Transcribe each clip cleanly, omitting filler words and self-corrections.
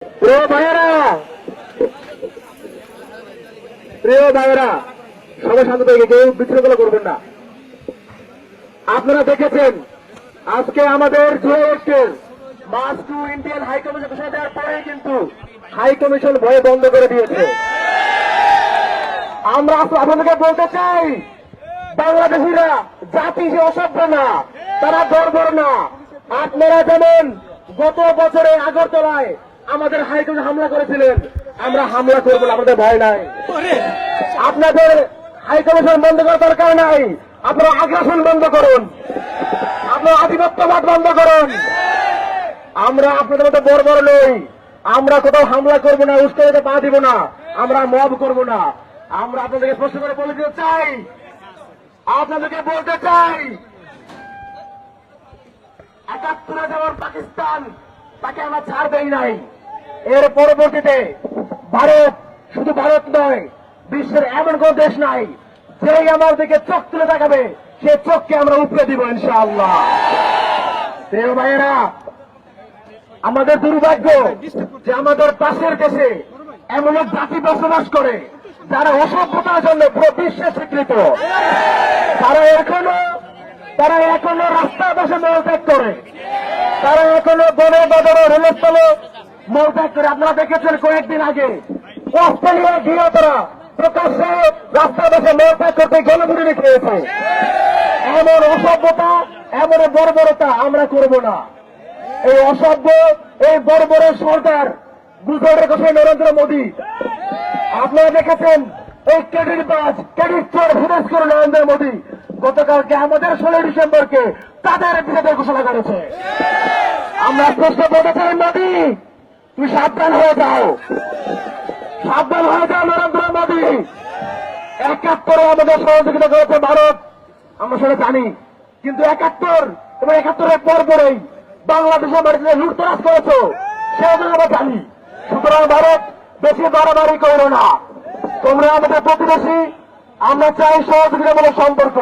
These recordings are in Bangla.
প্রিয় ভাইয়েরা, প্রিয় ভাইয়েরা, সবাই শান্ত থেকে কেউ বিশৃঙ্খলা করবেন না। আপনারা দেখেছেন আজকে আমাদের জুয়েলের march to Indian high commission ঘোষণা দেওয়ার পরে কিন্তু হাই কমিশন ভয়ে বন্ধ করে দিয়েছে। আমরা আপনাদেরকে বলতে চাই, বাংলাদেশিরা জাতি সে অসভ্য না, তারা গর্বর না। আপনারা যেমন গত বছরে আগরতলায় আমাদের হাই কমিশন হামলা করেছিলেন, আমরা হামলা করবো না, আমাদের ভয় নাই। আপনাদের হাই কমিশন বন্ধ করার দরকার নাই, আপনারা আগ্রাসন বন্ধ করুন, আপনারা আধিপত্যবাদ বন্ধ করুন। আমরা আপনাদের মতো বড় বড় নই, আমরা কোথাও হামলা করবো না, উস্কানিতে পা দিব না, আমরা মব করবো না। আমরা আপনাদেরকে স্পষ্ট করে বলে দিতে চাই, আপনাদেরকে বলতে চাই, ৭১ যেমন পাকিস্তান, তাকে আমরা ছাড় দেই নাই। এর পরবর্তীতে ভারত, শুধু ভারত নয়, বিশ্বের এমন কোন দেশ নাই যেই আমার দিকে চোখ তুলে তাকাবে, সে চোখকে আমরা উপরে দিব ইনশাআল্লাহ। প্রিয় ভাইয়েরা, আমাদের দুর্ভাগ্য যে আমাদের পাশের দেশে এমন এক জাতি বসবাস করে যারা অসভ্যতার জন্য পুরো বিশ্বে স্বীকৃত। তারা এখনো রাস্তায় বসে মলত্যাগ করে, তারা এখনো বনে বাজারে রেলস্থলে মলত্যাগ করে। আপনারা দেখেছেন কয়েকদিন আগে অস্ট্রেলিয়া গিয়ে তারা প্রকাশ্যে রাস্তায় বসে মলত্যাগ করতে গণপুরি খেয়েছে। এমন অসভ্যতা, এমন বর্বরতা আমরা করব না। এই অসভ্য, এই বর্বরের সরকার, গুজরাটের কথা নরেন্দ্র মোদী। আপনারা দেখেছেন এই ক্রেডিট বাজ, ক্রেডিট চোর বিদেশ করে নরেন্দ্র মোদী গতকালকে আমাদের 16 ডিসেম্বরকে তাদের বিরুদ্ধে ঘোষণা করেছে। আমরা স্পষ্ট বলতে চাই, মোদী তুমি সাবধান হয়ে যাও, সাবধান হয়ে যাও নরেন্দ্র মোদী। ৭১ আমাদের সহযোগিতা করেছে ভারত, আমরা সেটা জানি, কিন্তু ৭১ এবং ৭১-এর পর পরেই বাংলাদেশের মাটিতে লুটতরাজ করেছ, সেটা আমরা জানি। সুতরাং ভারত বেশি বাড়াবাড়ি করো না, তোমরা আমাদের প্রতিবেশী। আমরা চাই সহযোগিতামূলক সম্পর্ক,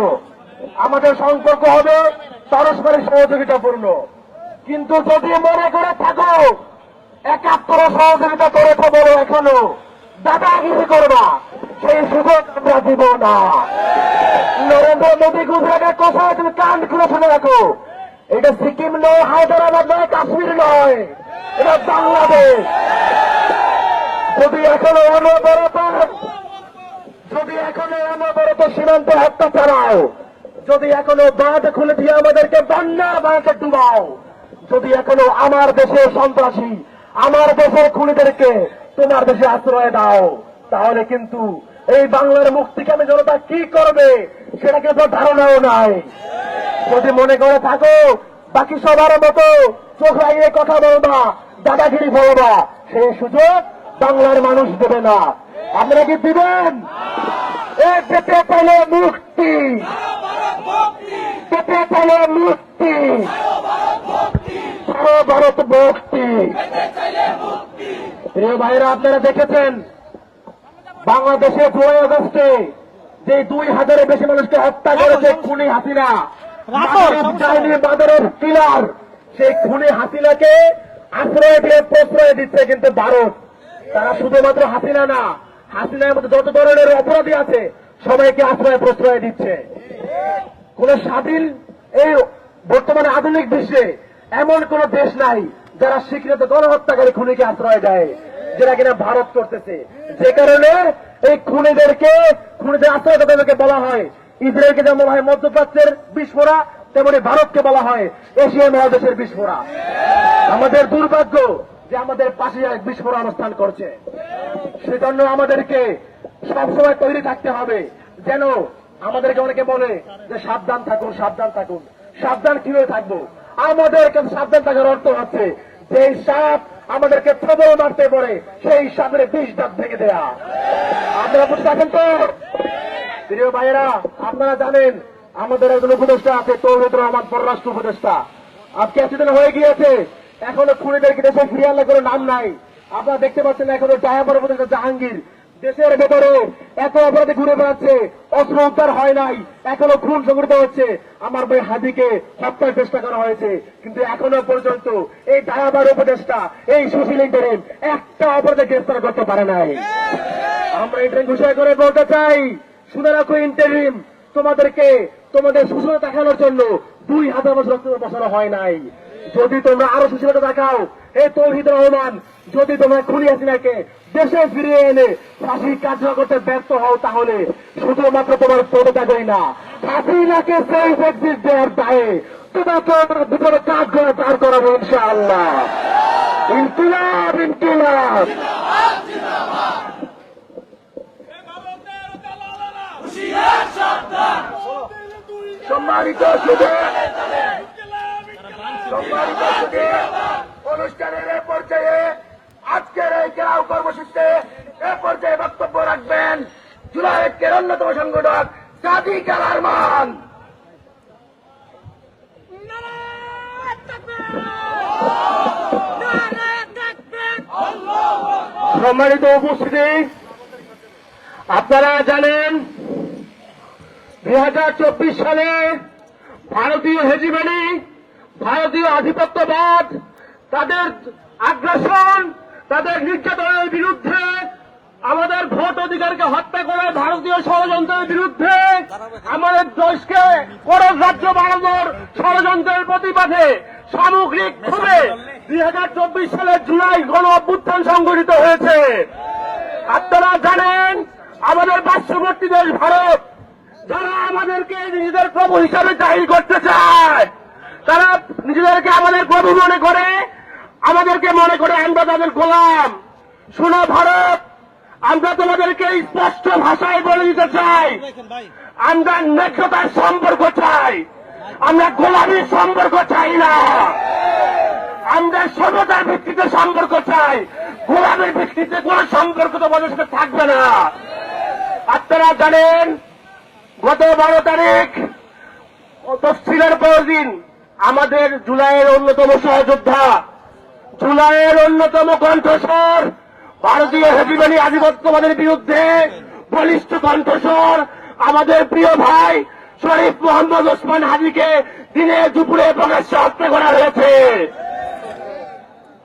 আমাদের সম্পর্ক হবে পারস্পরিক সহযোগিতাপূর্ণ। কিন্তু যদি মনে করে থাকো ৭১ সহযোগিতা করেছে বলো এখনো দাদাগিরি করবা, সেই সুযোগ আমরা দিব না। নরেন্দ্র মোদী গুজরাটের কোথায় তুমি কান খুলে শুনে রাখো, এটা সিকিম নয়, হায়দ্রাবাদ নয়, কাশ্মীর নয়, এটা বাংলাদেশ। যদি এখনো অনবরত সীমান্তে হত্যা চালাও, যদি এখনো বাঁধ খুলে দিয়ে আমাদেরকে বন্যার বাঁধে ডুবাও, যদি এখনো আমার দেশে সন্ত্রাসী, আমার দেশের খুনিদেরকে তোমার দেশে আশ্রয় দাও, তাহলে কিন্তু এই বাংলার মুক্তিকামী জনতা কি করবে সেটা কিন্তু ধারণাও নাই। যদি মনে করে থাকো বাকি সবার মতো চোখ লাগিয়ে কথা বলবা, দাদাগিরি বলবা, সেই সুযোগ বাংলার মানুষ দেবে না। আপনারা কি দিবেন? পেতে পেলে মুক্তি, পেতে পেলে মুক্তি, সারা ভারত মুক্তি। প্রিয় ভাইরা, আপনারা দেখেছেন বাংলাদেশে 2 আগস্টে যে 2000-এর বেশি মানুষকে হত্যা করেছে খুনি হাসিনা, বাজারের পিলার, সেই খুনি হাসিনাকে আশ্রয় দিয়ে প্রশ্রয় দিচ্ছে কিন্তু ভারত। তারা শুধুমাত্র হাসিনা না, হাসিনার মধ্যে যত ধরনের অপরাধী আছে সবাইকে আশ্রয় প্রশ্রয় দিচ্ছে। কোন স্বাধীন এই বর্তমানে আধুনিক বিশ্বে এমন কোন দেশ নাই যারা স্বীকৃত গণহত্যাকারী খুনিকে আশ্রয় দেয়, যেটা কিনা ভারত করতেছে। যে কারণে এই খুনিদের আশ্রয় তাদেরকে বলা হয়, ইসরায়েলকে যেমন বলা হয় মধ্যপ্রাচ্যের বিস্ফোরা, তেমনি ভারতকে বলা হয় এশিয়া মহাদেশের বিস্ফোরা। আমাদের দুর্ভাগ্য যে আমাদের পাশে এক বিস্ফোরা অবস্থান করছে। সেজন্য আমাদেরকে সবসময় তৈরি থাকতে হবে। যেন আমাদেরকে অনেকে বলে যে সাবধান থাকুন, সাবধান থাকুন। সাবধান কিভাবে থাকবো? আমাদের কাছে সাবধান থাকার অর্থ হচ্ছে যে সাপ আমাদেরকে প্রবল মারতে পারে, সেই সাপের 20 দাঁত ভেঙে দেয়া। আপনারা বুঝতে পারছেন তো? প্রিয় ভাইয়েরা, আপনারা জানেন আমাদের একজন উপদেষ্টা আছে, তৌহিদ রহমান, পররাষ্ট্র উপদেষ্টা। আজকে অ্যাক্সিডেন্ট হয়ে গিয়েছে, এখনো খুনিদেরকে দেশে ফিরিয়ে আনলে কোনো নাম নাই। আপনারা দেখতে পাচ্ছেন এখনো ডায়াবার উপদেষ্টা জাহাঙ্গীর দেশের ভেতরে এত অপরাধী ঘুরে বেড়াচ্ছে, অস্ত্র উদ্ধার হয় নাই, এখনো খুন সংঘটিত হচ্ছে। আমার ভাই হাদিকে হত্যার চেষ্টা করা হয়েছে, কিন্তু এখনো পর্যন্ত এই দায়াবার উপদেষ্টা, এই সুশীল ইন্টারিম একটা অপরাধে গ্রেফতার করতে পারে নাই। আমরা এটা ঘোষণা করে বলতে চাই, শুনে রাখো ইন্টারিম, তোমাদেরকে তোমাদের সুশীলতা দেখানোর জন্য 2000 বছর রক্ত বসানো হয় নাই। যদি তোমরা আরো সুশীলতা দেখাও, এই তৌহিদ রহমান, যদি তোমরা খুনি হাসিনাকে দেশে ফিরিয়ে এনে ফাঁসি কার্যকর করতে ব্যর্থ হও, তাহলে শুধুমাত্র তোমার পদত্যাগই না, হাসিনাকে সেফ এক্সিট দেওয়ার দায়ে তোমাকে ভিতরে কাজ করে পার করাবো ইনশাআল্লাহ। ইনকিলাব, ইনকিলাব। সম্মানিত সুধী, সম্মানিত সুধী, অনুষ্ঠানের এ পর্যায়ে আজকের এই ঘেরাও কর্মসূচিতে এ পর্যায়ে বক্তব্য রাখবেন জুলাই ঐক্যের অন্যতম সংগঠক সাদিক আল আরমান। সম্মানিত উপস্থিতি, আপনারা জানেন 2024 সালে ভারতীয় হেজিমনি, ভারতীয় আধিপত্যবাদ, তাদের আগ্রাসন, তাদের নির্যাতনের বিরুদ্ধে, আমাদের ভোট অধিকারকে হত্যা করে ভারতীয় ষড়যন্ত্রের বিরুদ্ধে, আমাদের দেশকে পরশ রাজ্য বানানোর ষড়যন্ত্রের প্রতিবাদে সামগ্রিকভাবে 2024 সালের জুলাই গণ অভ্যুত্থান সংঘটিত হয়েছে। আপনারা জানেন আমাদের পার্শ্ববর্তী দেশ ভারত, যারা আমাদেরকে নিজেদের প্রভু হিসাবে জাহির করতে চায়, তারা নিজেদেরকে আমাদের প্রভু মনে করে, আমাদেরকে মনে করে আমরা তাদের গোলাম। শোনো ভারত, আমরা তোমাদেরকে স্পষ্ট ভাষায় বলে দিতে চাই, আমরা ন্যায্যতার সম্পর্ক চাই, আমরা গোলামীর সম্পর্ক চাই না। আমরা সমতার ভিত্তিতে সম্পর্ক চাই, গোলামের ভিত্তিতে কোন সম্পর্ক তোমাদের সাথে থাকবে না। আপনারা জানেন গত 12 তারিখ তফসিলের পরের দিন আমাদের জুলাইয়ের অন্যতম সহযোদ্ধা, জুলাইয়ের অন্যতম কণ্ঠস্বর, ভারতীয় হেজিমনি আধিপত্যবাদের বিরুদ্ধে বলিষ্ঠ কণ্ঠস্বর আমাদের প্রিয় ভাই শরীফ মোহাম্মদ ওসমান হাদিকে দিনে দুপুরে প্রকাশ্যে হত্যা করা হয়েছে,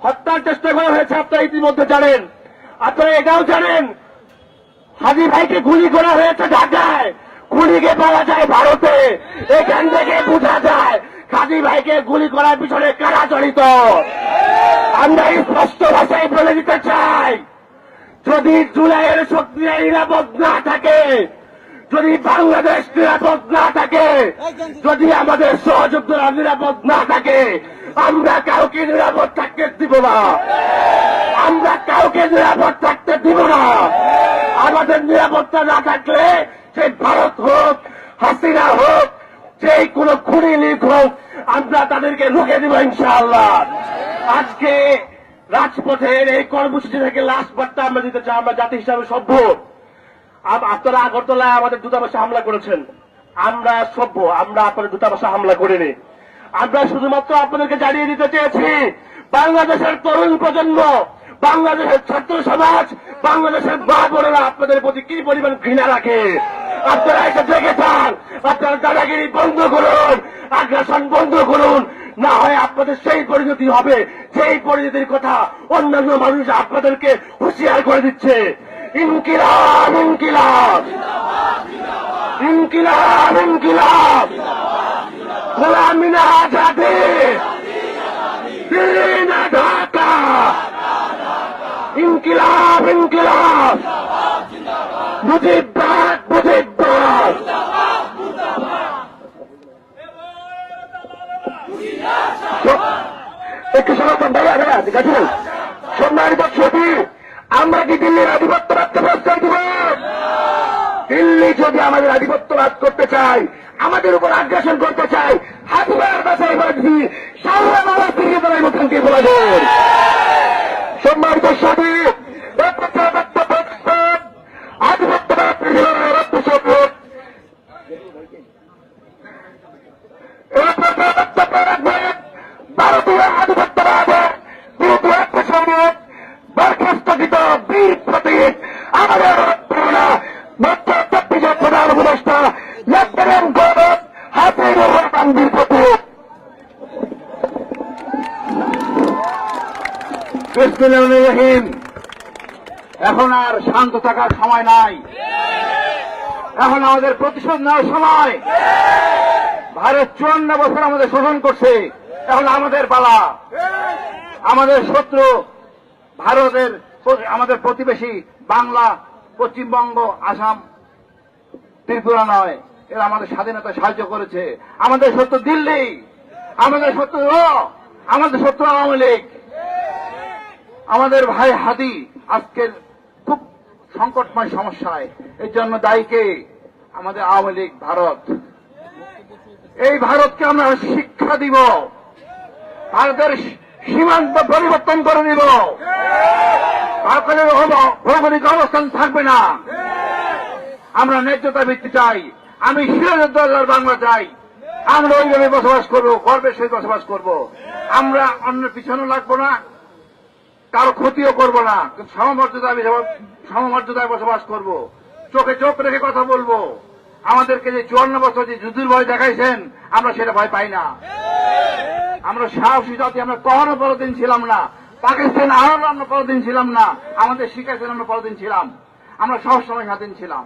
হত্যার চেষ্টা করা হয়েছে। আপনারা ইতিমধ্যে জানেন। আপনারা এটাও জানেন হাদি ভাইকে গুলি করা হয়েছে ঢাকায়, খুনিকে পাওয়া যায় ভারতে। এখান থেকে বোঝা যায় হাদি ভাইকে গুলি করার পিছনে কারা জড়িত। আমরা স্পষ্ট ভাষায় বলে দিতে চাই, যদি জুলাইয়ের শক্তিরা নিরাপদ না থাকে, যদি বাংলাদেশ নিরাপদ না থাকে, যদি আমাদের সহযোগীরা নিরাপদ না থাকে, আমরা কাউকে নিরাপদ থাকতে দিব না, আমরা কাউকে নিরাপদ থাকতে দিব না। আমাদের নিরাপত্তা না থাকলে সে ভারত হোক, হাসিনা হোক, যেই কোন খুনি লীগ হোক, আমরা তাদেরকে রুখে দিব ইনশাআল্লাহ। আজকে রাজপথের এই কর্মসূচি থেকে লাস্ট বার্তা আমরা দিতে চাই, আমরা জাতি হিসাবে সভ্য। আপনারা আগরতলায় আমাদের দূতাবাসে হামলা করেছেন, আমরা সভ্য, আমরা আপনাদের দূতাবাসে হামলা করিনি। আমরা শুধুমাত্র আপনাদেরকে জানিয়ে দিতে চেয়েছি, বাংলাদেশের তরুণ প্রজন্ম, বাংলাদেশের ছাত্র সমাজ, বাংলাদেশের মা বোনেরা আপনাদের প্রতি কি পরিমাণ ঘৃণা রাখে। আপনারা এটা দেখে চান, আপনারা দাদাগিরি বন্ধ করুন, আগ্রাসন বন্ধ করুন, না হয় আপনাদের সেই পরিণতি হবে যেই পরিণতির কথা অন্যান্য মানুষ আপনাদেরকে হুঁশিয়ার করে দিচ্ছে। ইনকিলাব, ইনকিলাব, ইনকিলাব, ইনকিলাব, গোলামি না আজাদি, দিল্লি না ঢাকা, ইনকিলাব, ইনকিলাব, মুজিববাদ, মুজিববাদ। একটু সমাধান ভাইয়া ভাইয়া ঠিক আছে। সম্মানিত ছবি, আমরা কি দিল্লির আধিপত্যবাদকে প্রশ্রয় দিব? দিল্লি যদি আমাদের আধিপত্যবাদ করতে চায়, আমাদের উপর আগ্রাসন করতে চায়, হাতিয়ার বাছাই বাঁধবি, সামনে মারা ফিরিয়ে দেওয়ার মুখোমুখি বলা যায়। সম্মানিত ছবি, আধিপত্যবাদ ভারতীয় আধিপত্যবাদের বিরুদ্ধে বরখাস্তকৃত বীর প্রতীক আমাদের মাত্র 24 প্রধান উপদেষ্টা বিসমিল্লাহির রহিম। এখন আর শান্ত থাকার সময় নাই, এখন আমাদের প্রতিশোধ নেওয়ার সময়। ভারত 54 বছর আমাদের শোষণ করছে, এখন আমাদের পালা। আমাদের শত্রু ভারতের, আমাদের প্রতিবেশী বাংলা, পশ্চিমবঙ্গ, আসাম, ত্রিপুরা নয়। এরা আমাদের স্বাধীনতা সাহায্য করেছে। আমাদের শত্রু দিল্লি, আমাদের শত্রু আমাদের শত্রু আওয়ামী লীগ। আমাদের ভাই হাদি আজকের খুব সংকটময় সমস্যায়, এর জন্য দায়ী কে? আমাদের আওয়ামী লীগ, ভারত। এই ভারতকে আমরা শিক্ষা দিব, ভারতের সীমান্ত পরিবর্তন করে দিব। ভারতের ভৌগোলিক অবস্থান থাকবে না। আমরা ন্যায্যতা ভিত্তি চাই। আমি সিরাজউদ্দৌলার বাংলা চাই। আমরা ওইভাবে বসবাস করবো, গর্বের সহিত বসবাস করব। আমরা অন্যের পিছনে লাগবো না, কারো ক্ষতিও করব না, সমমর্যাদায় বসবাস করব। চোখে চোখ রেখে কথা বলবো। আমাদেরকে যে 54 বছর যে যুদ্ধের ভয় দেখাইছেন, আমরা সেটা ভয় পাই না। আমরা সাহসী জাতি, আমরা কখনো পরদিন ছিলাম না। পাকিস্তান আরো আমরা পরদিন ছিলাম না। আমাদের শিখাইছেন আমরা পরদিন ছিলাম। আমরা সবসময় স্বাধীন ছিলাম।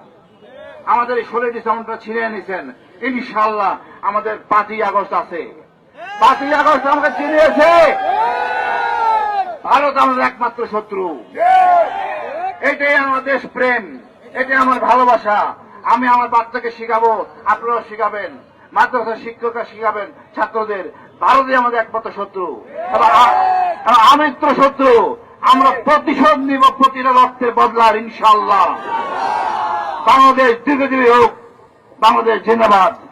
আমাদের এই 16 ডিসেম্বরটা ছিনিয়ে নিছেন। ইনশাআল্লাহ আমাদের 5ই আগস্ট আছে। 5ই আগস্ট আমাকে চিনিয়েছে। ভারত আমাদের একমাত্র শত্রু। এটাই আমার দেশ প্রেম, এটাই আমার ভালোবাসা। আমি আমার বাচ্চাকে শিখাবো, আপনারাও শিখাবেন, মাদ্রাসার শিক্ষকরা শিখাবেন ছাত্রদের। ভারতই আমাদের একমাত্র শত্রু, আমৃত্য শত্রু। আমরা প্রতিশোধ নিব প্রতিটা রক্তের বদলার, ইনশাআল্লাহ। বাংলাদেশ দীর্ঘজীবী হোক। বাংলাদেশ জিন্দাবাদ।